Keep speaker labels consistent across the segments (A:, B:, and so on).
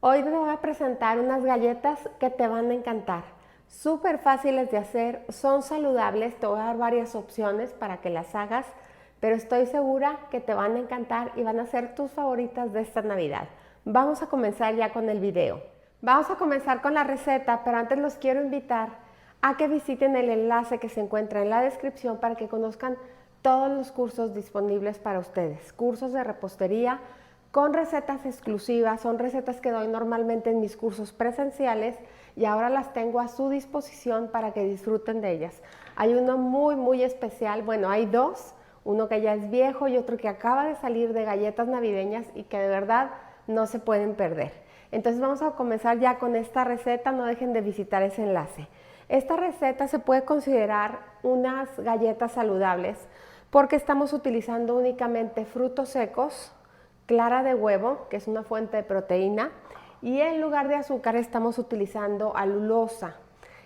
A: Hoy te voy a presentar unas galletas que te van a encantar. Súper fáciles de hacer, son saludables, te voy a dar varias opciones para que las hagas, pero estoy segura que te van a encantar y van a ser tus favoritas de esta Navidad. Vamos a comenzar ya con el video. Vamos a comenzar con la receta, pero antes los quiero invitar a que visiten el enlace que se encuentra en la descripción para que conozcan todos los cursos disponibles para ustedes. Cursos de repostería con recetas exclusivas, son recetas que doy normalmente en mis cursos presenciales y ahora las tengo a su disposición para que disfruten de ellas. Hay uno muy especial, bueno, hay dos, uno que ya es viejo y otro que acaba de salir de galletas navideñas y que de verdad no se pueden perder. Entonces vamos a comenzar ya con esta receta, no dejen de visitar ese enlace. Esta receta se puede considerar unas galletas saludables porque estamos utilizando únicamente frutos secos, clara de huevo, que es una fuente de proteína, y en lugar de azúcar estamos utilizando alulosa.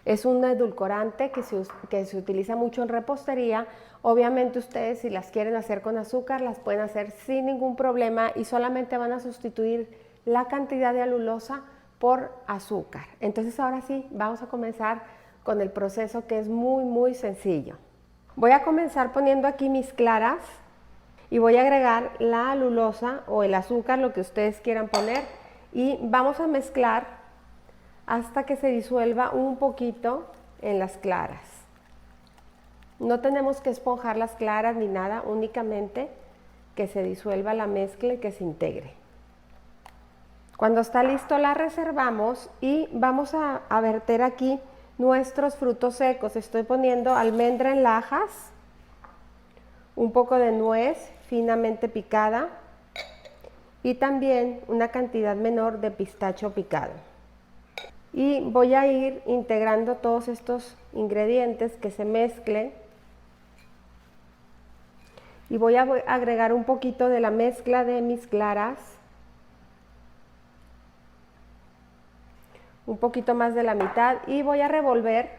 A: Es un edulcorante que se utiliza mucho en repostería. Obviamente ustedes, si las quieren hacer con azúcar, las pueden hacer sin ningún problema y solamente van a sustituir la cantidad de alulosa por azúcar. Entonces ahora sí, vamos a comenzar con el proceso, que es muy sencillo. Voy a comenzar poniendo aquí mis claras y voy a agregar la alulosa o el azúcar, lo que ustedes quieran poner, y vamos a mezclar hasta que se disuelva un poquito en las claras. No tenemos que esponjar las claras ni nada, únicamente que se disuelva la mezcla y que se integre. Cuando está listo la reservamos y vamos a verter aquí nuestros frutos secos. Estoy poniendo almendra en lajas, un poco de nuez finamente picada y también una cantidad menor de pistacho picado. Y voy a ir integrando todos estos ingredientes, que se mezclen, y voy a agregar un poquito de la mezcla de mis claras, un poquito más de la mitad, y voy a revolver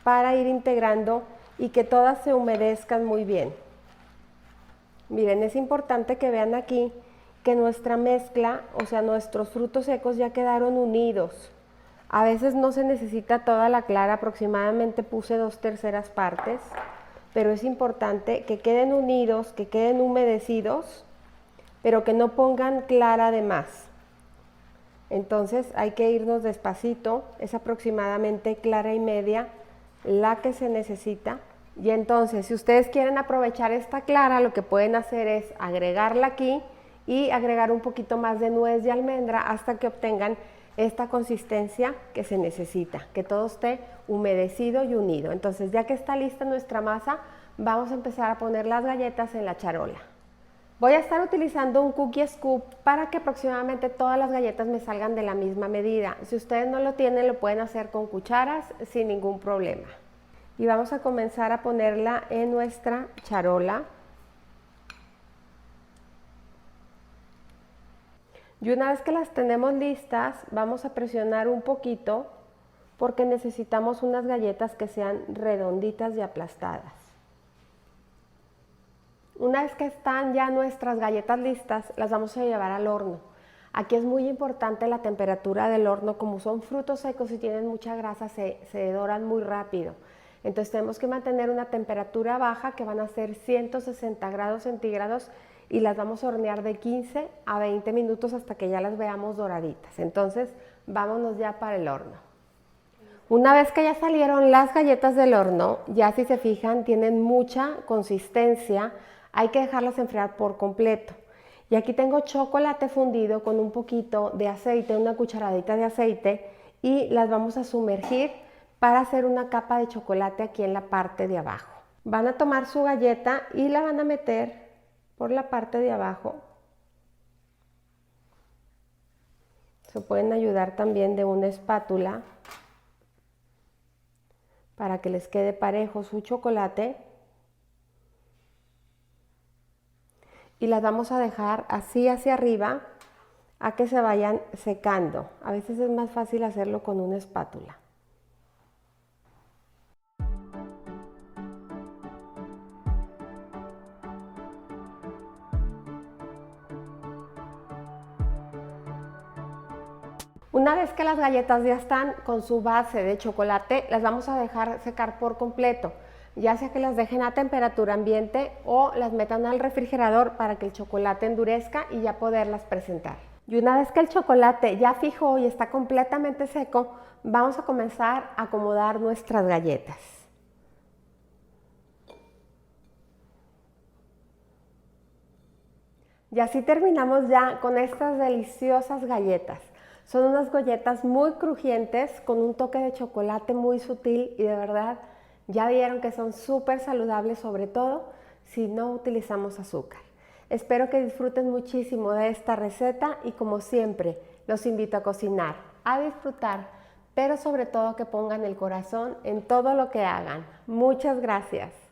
A: para ir integrando y que todas se humedezcan muy bien. Miren, es importante que vean aquí que nuestra mezcla, o sea, nuestros frutos secos ya quedaron unidos. A veces no se necesita toda la clara, aproximadamente puse 2/3 partes, pero es importante que queden unidos, que queden humedecidos, pero que no pongan clara de más. Entonces hay que irnos despacito, es aproximadamente clara y media la que se necesita. Y entonces, si ustedes quieren aprovechar esta clara, lo que pueden hacer es agregarla aquí y agregar un poquito más de nuez y almendra hasta que obtengan esta consistencia que se necesita, que todo esté humedecido y unido. Entonces, ya que está lista nuestra masa, vamos a empezar a poner las galletas en la charola. Voy a estar utilizando un cookie scoop para que aproximadamente todas las galletas me salgan de la misma medida. Si ustedes no lo tienen, lo pueden hacer con cucharas sin ningún problema. Y vamos a comenzar a ponerla en nuestra charola. Y una vez que las tenemos listas, vamos a presionar un poquito porque necesitamos unas galletas que sean redonditas y aplastadas. Una vez que están ya nuestras galletas listas, las vamos a llevar al horno. Aquí es muy importante la temperatura del horno, como son frutos secos y tienen mucha grasa, se doran muy rápido. Entonces tenemos que mantener una temperatura baja, que van a ser 160 grados centígrados, y las vamos a hornear de 15 a 20 minutos hasta que ya las veamos doraditas. Entonces vámonos ya para el horno. Una vez que ya salieron las galletas del horno, ya si se fijan tienen mucha consistencia, hay que dejarlas enfriar por completo. Y aquí tengo chocolate fundido con un poquito de aceite, una cucharadita de aceite, y las vamos a sumergir para hacer una capa de chocolate aquí en la parte de abajo. Van a tomar su galleta y la van a meter por la parte de abajo. Se pueden ayudar también de una espátula para que les quede parejo su chocolate. Y las vamos a dejar así hacia arriba a que se vayan secando. A veces es más fácil hacerlo con una espátula. Una vez que las galletas ya están con su base de chocolate, las vamos a dejar secar por completo, ya sea que las dejen a temperatura ambiente o las metan al refrigerador para que el chocolate endurezca y ya poderlas presentar. Y una vez que el chocolate ya fijó y está completamente seco, vamos a comenzar a acomodar nuestras galletas. Y así terminamos ya con estas deliciosas galletas. Son unas galletas muy crujientes con un toque de chocolate muy sutil y de verdad ya vieron que son súper saludables, sobre todo si no utilizamos azúcar. Espero que disfruten muchísimo de esta receta y como siempre los invito a cocinar, a disfrutar, pero sobre todo que pongan el corazón en todo lo que hagan. Muchas gracias.